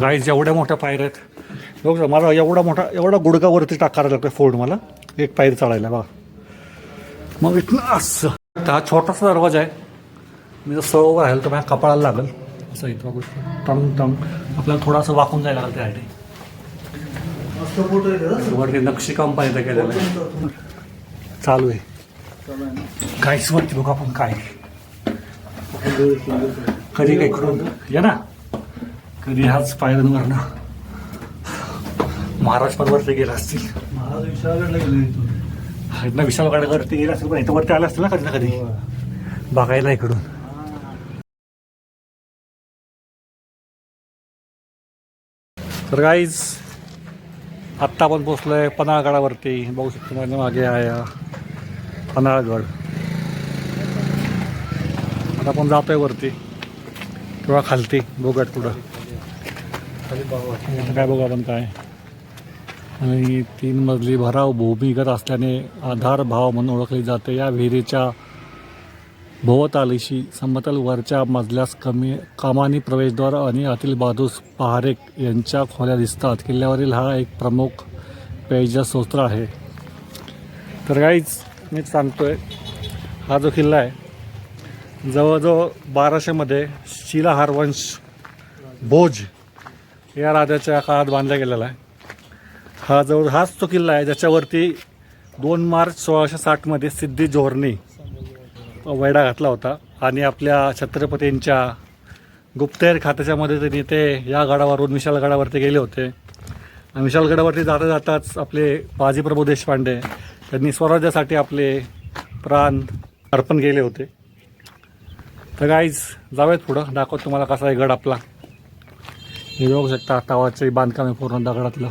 Guys एवढ्या मोठ्या पायऱ्या आहेत बघ. मला एवढा गुडघावरती टाकायला लागतो फोल्ड मला एक पायरी चढायला बघा. मग इथनं असं हा छोटासा दरवाजा आहे. मी जर सळोवर राहील तर माझ्या कपाळाला लागेल असं इथं बघू. टंग टंग आपल्याला थोडंसं वाकून जायला लागलं त्यासाठी. वरती नक्षीकाम पाहिजे केलेलं आहे चालू आहे. काहीच वरती बघू आपण काय कधी काही करून या ना कधी हाच पायऱ्यांवरनं महाराज पण वरती गेला असतील. महाराज विशालगडावरती गेला असेल पण इथं वरती आला असतील ना कधी ना कधी बघायला इकडून. तर गाईज आत्ता आपण पोचलोय पन्हाळगडावरती. बघू शकतो माझ्या मागे आहे पन्हाळगड. आता आपण जातोय वरती किंवा खालती बघूयात पुढं काय बघू आपण काय. आणि 3 मजली भराव भूमिगत असल्याने आधार भाव म्हणून ओळखली जाते. या विहिरीच्या भोवतालीशी समतल वरच्या मजल्यास कमानी प्रवेशद्वार आणि आतील बाजूस पहारे यांच्या खोल्या दिसतात. किल्ल्यावरील हा एक प्रमुख पेयजल स्रोत आहे. तर काहीच मी सांगतोय हा जो किल्ला आहे जवळजवळ 1200मध्ये शिलाहार वंश भोज या राजाच्या काळात बांधला गेलेला आहे. हाच तो किल्ला आहे ज्याच्यावरती 2 मार्च 1660मध्ये सिद्धी जोहरनी वेढा घातला होता. आणि आपल्या छत्रपतींच्या गुप्तहेर खात्याच्या मदतीने ते या गडावरून विशालगडावरती गेले होते. आणि विशालगडावरती जाता जाताच आपले बाजी प्रभू देशपांडे त्यांनी स्वराज्यासाठी आपले प्राण अर्पण केले होते. तर गाईज जाऊयात पुढं दाखवत तुम्हाला कसा आहे गड आपला. हे बघू शकता टावाचे बांधकाम आहे पूर्ण दगडातलं.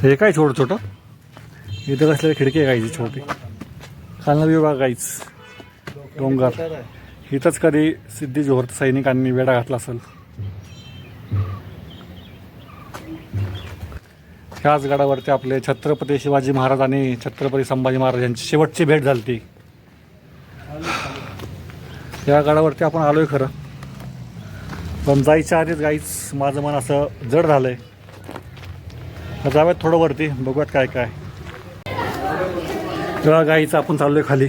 हे काय छोटं इथं कसलेली खिडकी आहे गाईची छोटी. खालना विभाग गाईच डोंगर. इथंच कधी सिद्धी जोहर सैनिकांनी वेढा घातला असेल. ह्याच गडावरती आपले छत्रपती शिवाजी महाराज आणि छत्रपती संभाजी महाराज यांची शेवटची भेट झाली ती. या गडावरती आपण आलोय खरं पण जायच्या आधीच गाईच माझं मन असं जड झालंय. तर जाऊयात थोडं वरती बघूयात काय काय. तेव्हा गाईचं आपण चाललोय खाली.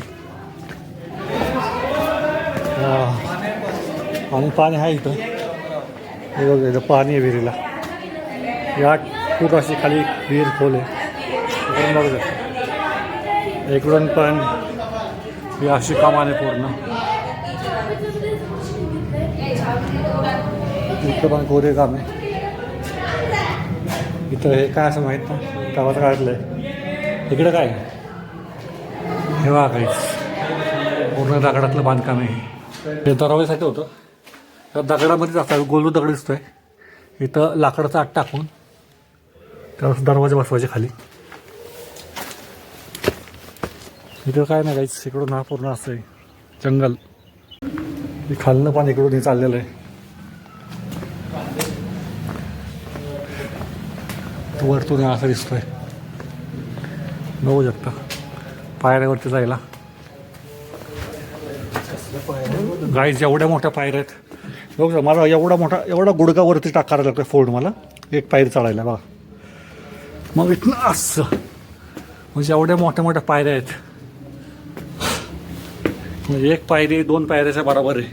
आणि पाणी आहे इथं. हे बघा इथं पाणी आहे विहिरीला. या खूप अशी खाली विहीर खोल आहे बघू शकता. इकडून पण ही अशी कामाने पूर्ण. इथं पण कोरे काम आहे. इथं हे काय असं माहीत ना गावात काढलं आहे. इकडं काय हे बघा काहीच पूर्ण दगडातलं बांधकाम आहे. हे दरवाजासाठी होतं. त्या दगडामध्येच असं गोलू दगड दिसतोय. इथं लाकडाचा आट टाकून त्यावर दरवाजा बसवायचे खाली. इकडं काय नाही काहीच. इकडून हा पूर्ण असं आहे जंगल. खालनं पण इकडून हे चाललेलं आहे. वरतून असं दिसतोय बघू शकता. पायऱ्यावरती जायला गाईज एवढ्या मोठ्या पायऱ्या आहेत बघू. मला एवढा गुडघावरती टाकायला लागतो फोल्ड मला एक पायरी चढायला बघा. मग इथनं असं म्हणजे एवढ्या मोठ्या पायऱ्या आहेत. म्हणजे एक पायरी 2 पायऱ्याच्या बरोबर आहे.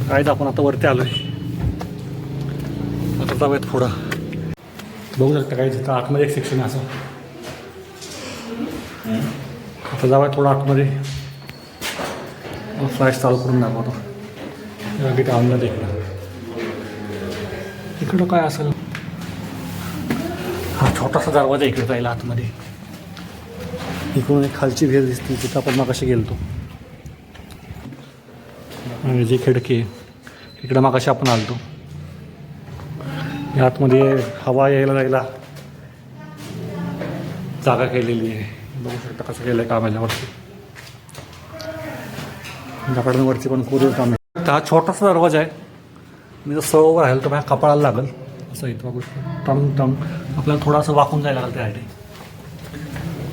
काहीच आपण आता वरती आलोय. आता जाऊयात पुढं बघू शकता काही तिथं आतमध्ये एक सेक्शन आहे असं. आता जाऊयात थोडं आतमध्ये. फ्लॅश चालू करून दाखवतो. तिथे आणलं इकडं काय असेल. हा छोटासा दरवाजा इकडे जायला आतमध्ये. इकडून एक खालची विहीर दिसते तिथं आपण मगाशी गेलतो. आणि जी खिडकी इकडं मगाशी आपण आलतो. आतमध्ये हवा यायला जायला जागा केलेली आहे. बघू शकता कसं केलं आहे काम याच्यावरती. दगडांवरती पण कोरीव काम आहे. हा छोटासा दरवाजा आहे. मी जर सळोवर राहील तर माझ्या कपाळाला लागेल असं इथं बघू शकतो. टंग टंग आपल्याला थोडंसं वाकून जायला लागलं त्यासाठी.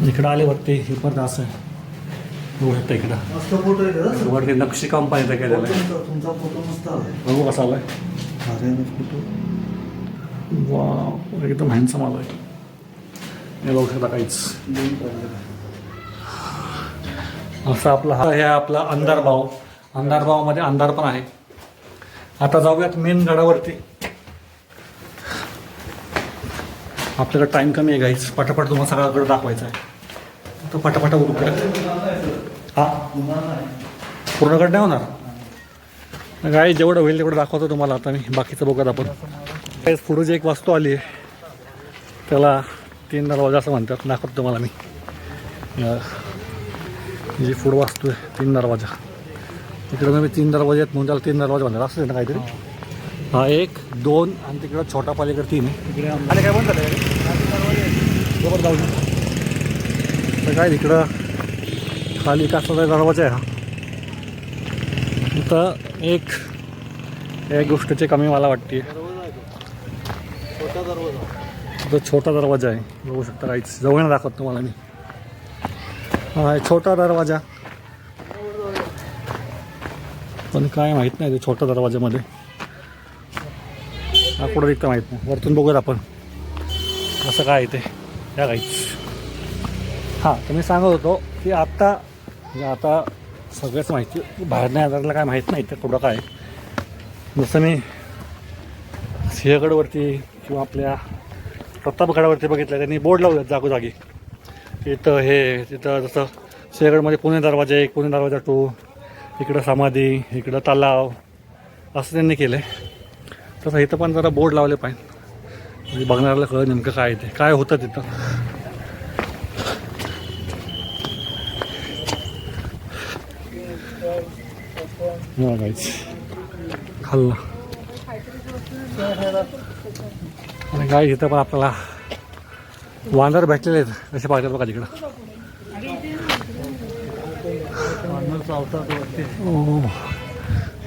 इकडं आले वरती हे पण असं आहे बघू शकता इकडं मस्त फोटो आहे का? वरती नक्षीकाम पाहिजे केलेलं आहे. तुमचा फोटो मस्त आलाय. बघू कसा आलाय. अरे फोटो वा एकदम हँडसम आलाय. हे बघू शकता काहीच असं आपला हा हे आपला अंधारभाव. अंधारभावामध्ये अंधार पण आहे. आता जाऊयात मेन गडावरती. आपल्याकडे टाइम कमी आहे गाईच. पटापट तुम्हाला सगळा गड दाखवायचा आहे. तर पटापटा उरकत हा पूर्ण गड नाही होणार गाई. जेवढं होईल तेवढं दाखवतो तुम्हाला. आता मी बाकीचं बघत आपण. काही पुढे जी एक वस्तू आली आहे त्याला 3 दरवाजा असं म्हणतात. दाखवतो तुम्हाला मी. जी पुढं वस्तू आहे 3 दरवाजा. इकडं मी 3 दरवाजे आहेत म्हणून त्याला 3 दरवाजा म्हणतात असं ना काहीतरी. हा 1 2 आणि तिकडं छोटा पलीकडे 3 आहे. इकडे आले काय म्हणतात बरोबर जाऊ शकतो. तर काय तिकडं खाली कासाचा दरवाजा आहे हा. इथं एक गोष्टीची कमी मला वाटते. तो छोटा दरवाजा आहे. बघू शकता काहीच जवळ दाखवत तुम्हाला मी. हा छोटा दरवाजा पण काय माहीत नाही ते छोट्या दरवाज्यामध्ये हा कुठं दिसतं माहीत नाही. वरतून बघूयात आपण असं काय ते या काहीच. हां तर मी सांगत होतो की आत्ता म्हणजे आता सगळंच माहिती बाहेर नाही आधारला काय माहीत नाही तर कुठं काय. जसं मी सिंहगडवरती किंवा आपल्या प्रतापगडावरती बघितलं त्यांनी बोर्ड लावलं जागोजागी. इथं हे तिथं जसं सिंहगडमध्ये पुणे दरवाजा 1 पुणे दरवाजा 2 इकडं समाधी इकडं तलाव असं त्यांनी केलं आहे. तसं इथं पण जरा बोर्ड लावले पाहिजे म्हणजे बघणाऱ्याला कळलं नेमकं काय ते काय होतं तिथं. काहीच खाल्लं आणि काय इथं पण आपल्याला वानर भेटलेले आहेत. कसे पाहतात बघा तिकडं.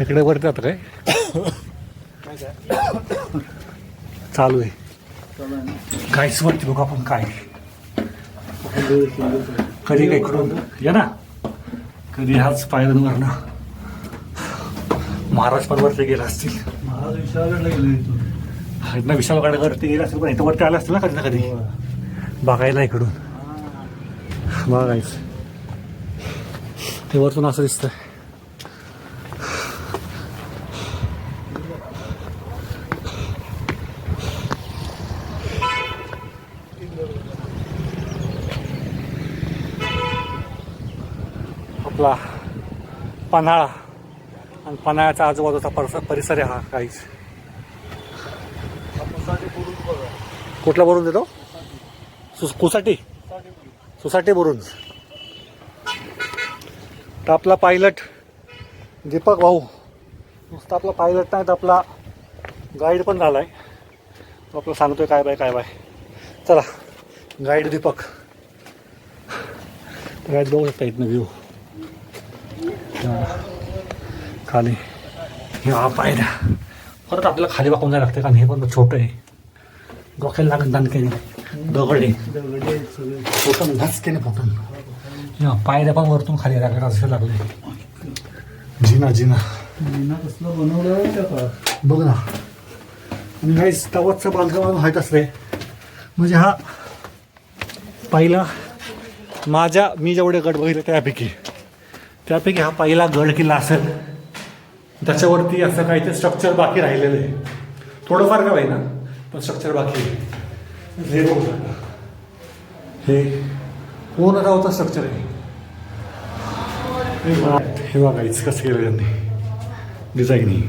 इकडे वरती आता काय चालू आहे काहीच वरती बघू आपण काय कधी काय करून या ना. कधी ह्याच पायऱ्यांवरनं महाराज पर्वतला गेला असतील. महाराज विशाळगडला गेले. इथनं विशालगडावरती गेला असेल पण इथं वरती आला असतील ना कधी ना कधी बघायला इकडून. बघायचं ते वरतून असं दिसतंय. आपला पन्हाळा आणि पन्हाळ्याचा आजूबाजूचा परिसर आहे हा काहीच. कुठला बुरुज देतो सोसायटी बुरुज. तर आपला पायलट दीपक भाऊ नुसतं आपला पायलट नाही तर आपला गाईड पण झाला आहे. तो आपलं सांगतोय काय बाय. चला गाईड दीपक. गाईड बघू शकता इथनं व्ह्यू खाली. ह्या पायऱ्या परत आपल्याला खाली वाकून जायला लागते कारण हे पण छोटं आहे. डोक्याला लागत दानकेने दगड आहे पोटून धसकेने पोटून. पायऱ्या पण वरतून खाली लागत असे लागले. जिना कसलं बनवलं बघ ना. आणि काही तवतचं बांधकाम माहीत असते म्हणजे हा पहिला मी जेवढे गड बघितले त्यापैकी हा पहिला गड किल्ला असेल. त्याच्यावरती असं काही ते स्ट्रक्चर बाकी राहिलेलं आहे. थोडंफार का होईना पण स्ट्रक्चर बाकी आहे. हे बघू शकता हे पूर्ण रावतं स्ट्रक्चर आहे. हे बघायचं कसं केलं त्यांनी डिझाईनिंग.